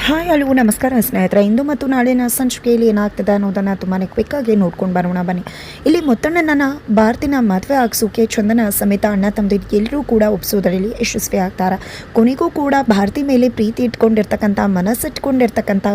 Hi hello ನಮಸ್ಕಾರ ಸ್ನೇಹಿತರೆ. ಇಂದು ಮತ್ತು ನಾಳಿನ ಸಂಚಿಕೆಯಲ್ಲಿ ಏನಾಗ್ತದೆ ಅನ್ನೋದನ್ನು ತುಂಬಾ ಕ್ವಿಕ್ಕಾಗಿ ನೋಡ್ಕೊಂಡು ಬರೋಣ ಬನ್ನಿ. ಇಲ್ಲಿ ಮುತ್ತಣ್ಣನ ಭಾರತಿನ ಮದುವೆ ಆಗಿಸೋಕೆ ಚಂದನ ಸಮೇತ ಅಣ್ಣ ತಮ್ಮದಿರು ಎಲ್ಲರೂ ಕೂಡ ಒಪ್ಪಿಸೋದ್ರಲ್ಲಿ ಯಶಸ್ವಿ ಆಗ್ತಾರೆ. ಕೊನೆಗೂ ಕೂಡ ಭಾರತಿ ಮೇಲೆ ಪ್ರೀತಿ ಇಟ್ಕೊಂಡಿರ್ತಕ್ಕಂಥ ಮನಸ್ಸಿಟ್ಕೊಂಡಿರ್ತಕ್ಕಂಥ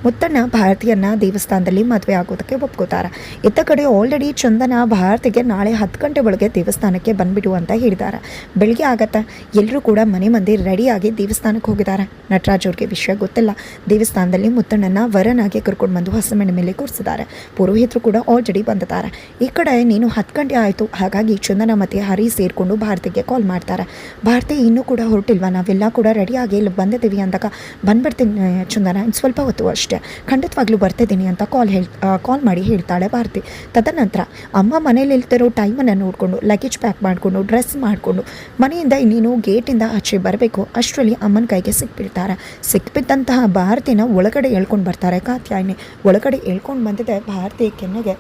ಮುತ್ತಣ್ಣ ಭಾರತಿಯನ್ನು ದೇವಸ್ಥಾನದಲ್ಲಿ ಮದುವೆ ಆಗೋದಕ್ಕೆ ಒಪ್ಕೋತಾರೆ. ಇತ್ತ ಕಡೆ ಆಲ್ರೆಡಿ ಚಂದನ ಭಾರತಿಗೆ ನಾಳೆ 10 ಗಂಟೆ ಒಳಗೆ ದೇವಸ್ಥಾನಕ್ಕೆ ಬಂದುಬಿಡು ಅಂತ ಹೇಳಿದ್ದಾರೆ. ಬೆಳಗ್ಗೆ ಆಗತ್ತೆ, ಎಲ್ಲರೂ ಕೂಡ ಮನೆ ಮಂದಿ ರೆಡಿಯಾಗಿ ದೇವಸ್ಥಾನಕ್ಕೆ ಹೋಗಿದ್ದಾರೆ. ನಟರಾಜ್ ಅವ್ರಿಗೆ ವಿಷಯ ಗೊತ್ತಿಲ್ಲ. ದೇವಸ್ಥಾನದಲ್ಲಿ ಮುತ್ತಣ್ಣನ ವರನಾಗಿ ಕರ್ಕೊಂಡು ಬಂದು ಹಸಮಣೆ ಮೇಲೆ ಕೂರಿಸಿದ್ದಾರೆ. ಪುರೋಹಿತರು ಕೂಡ ಆಲ್ರೆಡಿ ಬಂದಿದ್ದಾರೆ. ಈ ಕಡೆ ನೀನು 10 ಗಂಟೆ ಆಯಿತು, ಹಾಗಾಗಿ ಚಂದನ ಮತ್ತು ಹರಿ ಸೇರಿಕೊಂಡು ಭಾರತಿಗೆ ಕಾಲ್ ಮಾಡ್ತಾರೆ. ಭಾರತಿ ಇನ್ನೂ ಕೂಡ ಹೊರಟಿಲ್ವಾ, ನಾವೆಲ್ಲ ಕೂಡ ರೆಡಿಯಾಗಿ ಇಲ್ಲಿ ಬಂದಿದ್ದೀವಿ ಅಂದಾಗ ಬಂದ್ಬಿಡ್ತೀನಿ ಚಂದನ, ಸ್ವಲ್ಪ ಹೊತ್ತು ಅಷ್ಟೇ, ಖಂಡಿತವಾಗ್ಲೂ ಬರ್ತಿದ್ದೀನಿ ಅಂತ ಕಾಲ್ ಮಾಡಿ ಹೇಳ್ತಾಳೆ ಭಾರತಿ. ತದನಂತರ ಅಮ್ಮ ಮನೇಲಿ ಇಲ್ತಿರೋ ಟೈಮನ್ನು ನೋಡಿಕೊಂಡು ಲಗೇಜ್ ಪ್ಯಾಕ್ ಮಾಡಿಕೊಂಡು ಡ್ರೆಸ್ ಮಾಡಿಕೊಂಡು ಮನೆಯಿಂದ ಇನ್ನೇನು ಗೇಟಿಂದ ಆಚೆ ಬರಬೇಕು. ಅಷ್ಟರಲ್ಲಿ ಅಮ್ಮನ ಕೈಗೆ ಸಿಕ್ಬಿದ್ದಂತಹ ಭಾರತಿನ ಒಳಗಡೆ ಹೇಳ್ಕೊಂಡು ಬರ್ತಾರೆ ಕಾತ್ಯಾಯಿನಿ. ಒಳಗಡೆ ಹೇಳ್ಕೊಂಡು ಬಂದಿದ್ದೆ ಭಾರತಿ ಕೆನ್ನೆಗೆ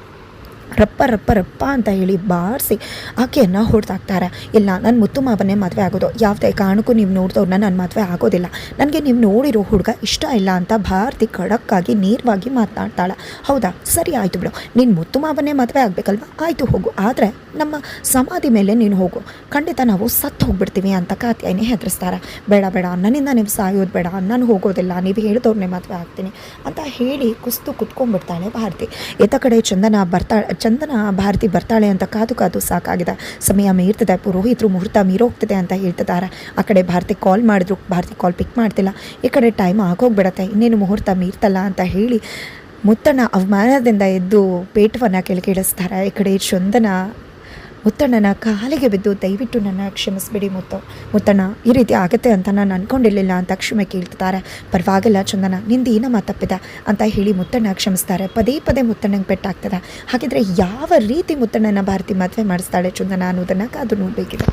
ರಪ್ಪ ರಪ್ಪ ರಪ್ಪ ಅಂತ ಹೇಳಿ ಬಾರಿಸಿ ಆಕೆಯನ್ನು ಹೊಡೆದಾಕ್ತಾರೆ. ಇಲ್ಲ, ನನ್ನ ಮುತ್ತು ಮಾವನ್ನೇ ಮದುವೆ ಆಗೋದು, ಯಾವುದೇ ಕಾರಣಕ್ಕೂ ನೀವು ನೋಡಿದವ್ರನ್ನ ನನ್ನ ಮದುವೆ ಆಗೋದಿಲ್ಲ, ನನಗೆ ನೀವು ನೋಡಿರೋ ಹುಡುಗ ಇಷ್ಟ ಇಲ್ಲ ಅಂತ ಭಾರತಿ ಖಡಕ್ಕಾಗಿ ನೇರವಾಗಿ ಮಾತನಾಡ್ತಾಳೆ. ಹೌದಾ, ಸರಿ ಆಯಿತು ಬಿಡು, ನೀನು ಮುತ್ತು ಮಾವನ್ನೇ ಮದುವೆ ಆಗಬೇಕಲ್ವ, ಆಯಿತು ಹೋಗು, ಆದರೆ ನಮ್ಮ ಸಮಾಧಿ ಮೇಲೆ ನೀನು ಹೋಗು, ಖಂಡಿತ ನಾವು ಸತ್ತು ಹೋಗ್ಬಿಡ್ತೀವಿ ಅಂತ ಕಾತ್ಯಾಯಿನಿ ಹೆದರಿಸ್ತಾರೆ. ಬೇಡ ಬೇಡ, ನನ್ನಿಂದ ನೀವು ಸಾಯೋದು ಬೇಡ, ನಾನು ಹೋಗೋದಿಲ್ಲ, ನೀವು ಹೇಳಿದವ್ರನ್ನೇ ಮದುವೆ ಆಗ್ತೀನಿ ಅಂತ ಹೇಳಿ ಕುತ್ಕೊಂಡ್ಬಿಡ್ತಾಳೆ ಭಾರತಿ. ಎತ್ತ ಕಡೆ ಚಂದನ ಭಾರತಿ ಬರ್ತಾಳೆ ಅಂತ ಕಾದು ಸಾಕಾಗಿದೆ. ಸಮಯ ಮೀರ್ತದೆ, ಪುರೋಹಿತರು ಮುಹೂರ್ತ ಮೀರೋಗ್ತದೆ ಅಂತ ಹೇಳ್ತಿದ್ದಾರೆ. ಆ ಕಡೆ ಭಾರತಿ ಕಾಲ್ ಮಾಡಿದ್ರು, ಭಾರತಿ ಕಾಲ್ ಪಿಕ್ ಮಾಡ್ತಿಲ್ಲ. ಈ ಕಡೆ ಟೈಮ್ ಆಗೋಗ್ಬಿಡತ್ತೆ, ಇನ್ನೇನು ಮುಹೂರ್ತ ಮೀರ್ತಲ್ಲ ಅಂತ ಹೇಳಿ ಮುತ್ತಣ್ಣ ಅವಮಾನದಿಂದ ಎದ್ದು ಪೇಟವನ್ನು ಕೆಳಗಿಳಿಸ್ತಾರೆ. ಈ ಕಡೆ ಚಂದನ ಮುತ್ತಣ್ಣನ ಕಾಲಿಗೆ ಬಿದ್ದು, ದಯವಿಟ್ಟು ನನ್ನ ಕ್ಷಮಿಸ್ಬಿಡಿ ಮುತ್ತಣ್ಣ, ಈ ರೀತಿ ಆಗುತ್ತೆ ಅಂತ ನಾನು ಅಂದ್ಕೊಂಡಿರಲಿಲ್ಲ ಅಂತ ಕ್ಷಮೆ ಕೇಳ್ತಿದ್ದಾರೆ. ಪರವಾಗಿಲ್ಲ ಚಂದನ, ನಿಂದು ಏನಮ್ಮ ತಪ್ಪಿದೆ ಅಂತ ಹೇಳಿ ಮುತ್ತಣ್ಣ ಕ್ಷಮಿಸ್ತಾರೆ. ಪದೇ ಪದೇ ಮುತ್ತಣ್ಣಂಗೆ ಪೆಟ್ಟಾಗ್ತದೆ. ಹಾಗಿದ್ರೆ ಯಾವ ರೀತಿ ಮುತ್ತಣ್ಣನ ಭಾರತಿ ಮದುವೆ ಮಾಡಿಸ್ತಾಳೆ ಚಂದನ ಅನ್ನೋದನ್ನು ಕಾದು ನೋಡಬೇಕಿದೆ.